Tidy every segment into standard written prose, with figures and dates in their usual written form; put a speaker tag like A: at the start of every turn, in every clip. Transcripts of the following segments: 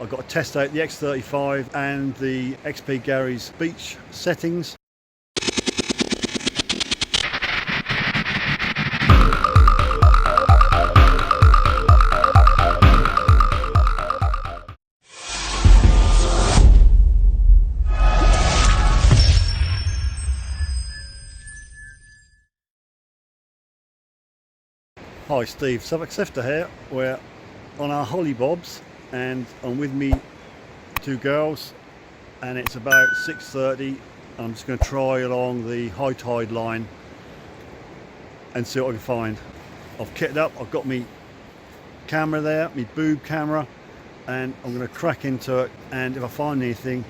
A: I've got to test out the X35 and the XP Gary's beach settings. Hi Steve, SUFFOLK SIFTER here. We're on our holly bobs and I'm with me two girls and it's about 6:30. I'm just going to try along the high tide line and see what I can find. I've kitted up, I've got me camera there, my boob camera, and I'm going to crack into it, and if I find anything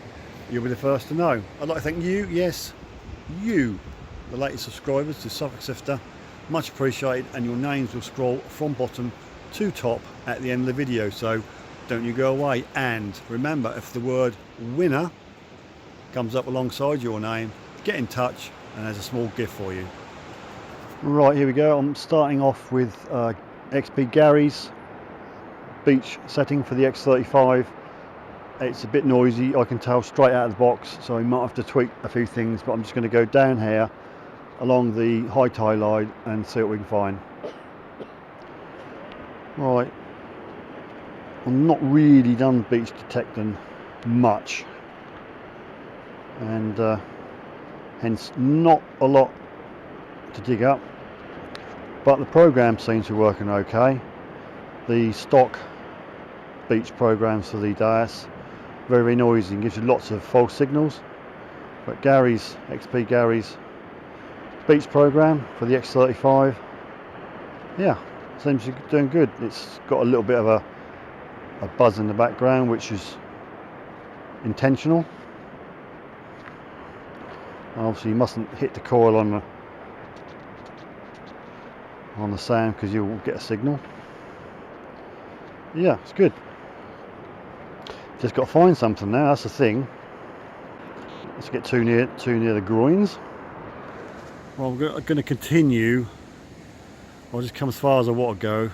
A: you'll be the first to know. I'd like to thank you, yes you, the latest subscribers to SUFFOLK SIFTER. Much appreciated, and your names will scroll from bottom to top at the end of the video, so don't you go away. And remember, if the word winner comes up alongside your name, get in touch and there's a small gift for you. Right, here we go. I'm starting off with XP Gary's beach setting for the X35. It's a bit noisy, I can tell straight out of the box, so I might have to tweak a few things, but I'm just going to go down here along the high tide line and see what we can find. Right, I'm not really done beach detecting much, and hence not a lot to dig up, but the program seems to be working okay. The stock beach programs for the Deus, very noisy and gives you lots of false signals, but Gary's, XP Gary's beach program for the X35, yeah, seems to be doing good. It's got a little bit of a buzz in the background, which is intentional. Obviously you mustn't hit the coil on the sand because you'll get a signal. Yeah, it's good. Just got to find something now, that's the thing. Let's get too near the groins. Well, I'm going to continue. I'll just come as far as I want to go.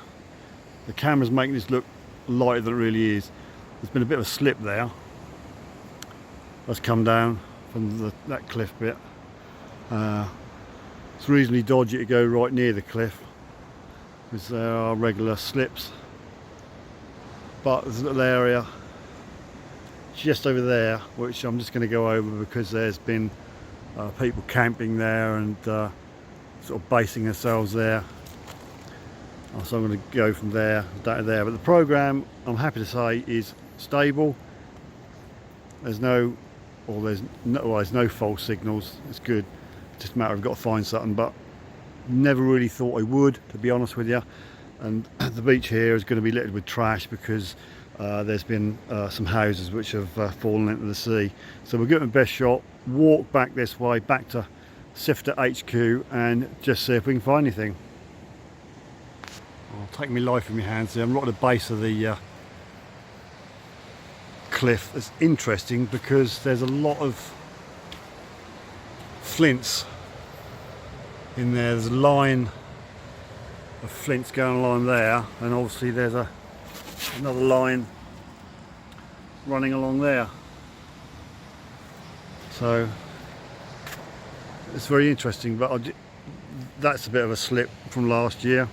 A: The camera's making this look lighter than it really is. There's been a bit of a slip there. Let's come down from that cliff bit. It's reasonably dodgy to go right near the cliff because there are regular slips. But there's a little area just over there which I'm just going to go over because there's been people camping there and sort of basing themselves there, so I'm going to go from there down to there. But the program, I'm happy to say, is stable. There's no false signals. It's good. It's just a matter of I've got to find something, but never really thought I would, to be honest with you. And the beach here is going to be littered with trash because there's been some houses which have fallen into the sea. So we'll give it the best shot, walk back this way, back to Sifter HQ, and just see if we can find anything. I'll take my life in my hands here. I'm right at the base of the cliff. It's interesting because there's a lot of flints in there. There's a line of flints going along there, and obviously there's another line running along there, so it's very interesting. But that's a bit of a slip from last year.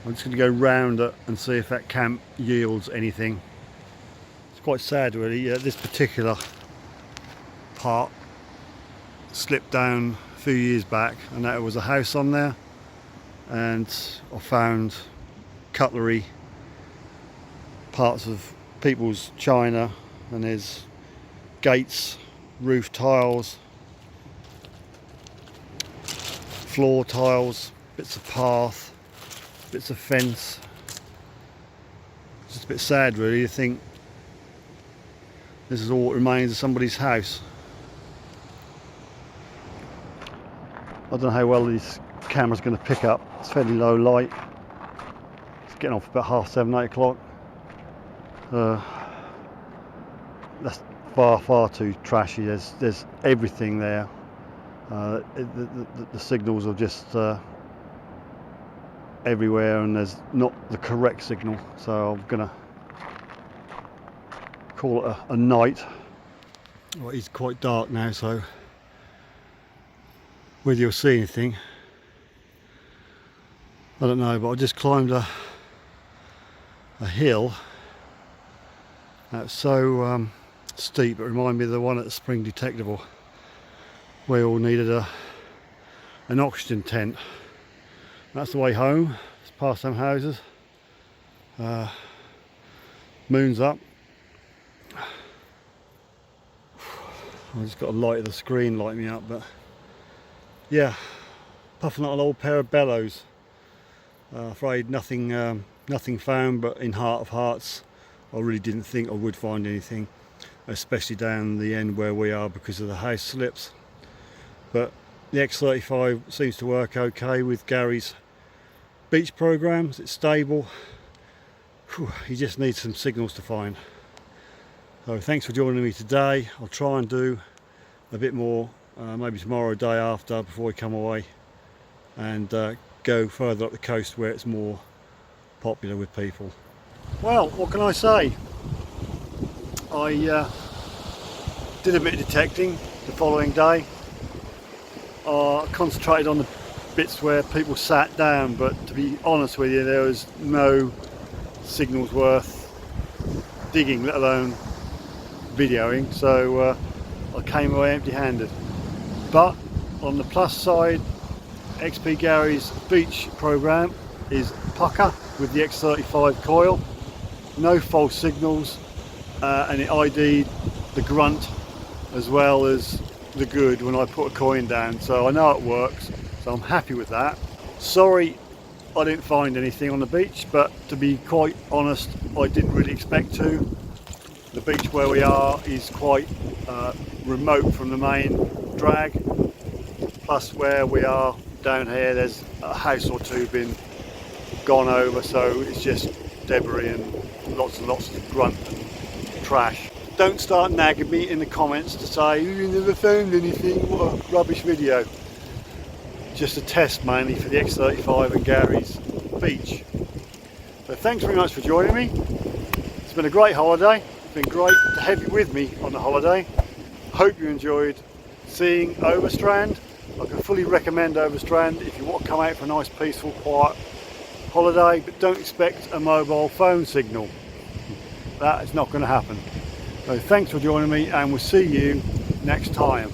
A: I'm just going to go round it and see if that camp yields anything. It's quite sad really. This particular part slipped down a few years back, and there was a house on there, and I found cutlery, parts of people's china, and there's gates, roof tiles, floor tiles, bits of path, bits of fence. It's just a bit sad really to think this is all that remains of somebody's house. I don't know how well this camera's going to pick up. It's fairly low light. It's getting off about 7:30, 8 o'clock. That's far too trashy. There's everything there. The signals are just everywhere, and there's not the correct signal, so I'm gonna call it a night. Well, it's quite dark now, so whether you'll see anything, I don't know, but I just climbed a hill that's so steep. It reminded me of the one at the Spring Detectable, where we all needed an oxygen tent. That's the way home. It's past some houses. Moon's up. I just got a light of the screen light me up, but yeah, puffing out an old pair of bellows. Afraid nothing found, but in heart of hearts I really didn't think I would find anything, especially down the end where we are because of the house slips. But the X35 seems to work okay with Gary's beach programs. It's stable. Whew, he just needs some signals to find. So thanks for joining me today. I'll try and do a bit more, maybe tomorrow or day after, before we come away, and go further up the coast where it's more popular with people. Well, what can I say? I did a bit of detecting the following day. I concentrated on the bits where people sat down, but to be honest with you, there was no signals worth digging, let alone videoing, so I came away empty-handed. But on the plus side, XP Gary's beach program is pucker with the X35 coil, no false signals, and it ID'd the grunt as well as the good when I put a coin down, so I know it works, so I'm happy with that. Sorry I didn't find anything on the beach, but to be quite honest, I didn't really expect to. The beach where we are is quite remote from the main drag, plus where we are down here there's a house or two been gone over, so it's just debris and lots and lots of grunt and trash. Don't start nagging me in the comments to say you never found anything, what a rubbish video. Just a test mainly for the X35 and Gary's beach. So thanks very much for joining me. It's been a great holiday. It's been great to have you with me on the holiday. Hope you enjoyed seeing Overstrand. I can fully recommend Overstrand if you want to come out for a nice peaceful quiet holiday, but don't expect a mobile phone signal. That is not going to happen. So thanks for joining me, and we'll see you next time.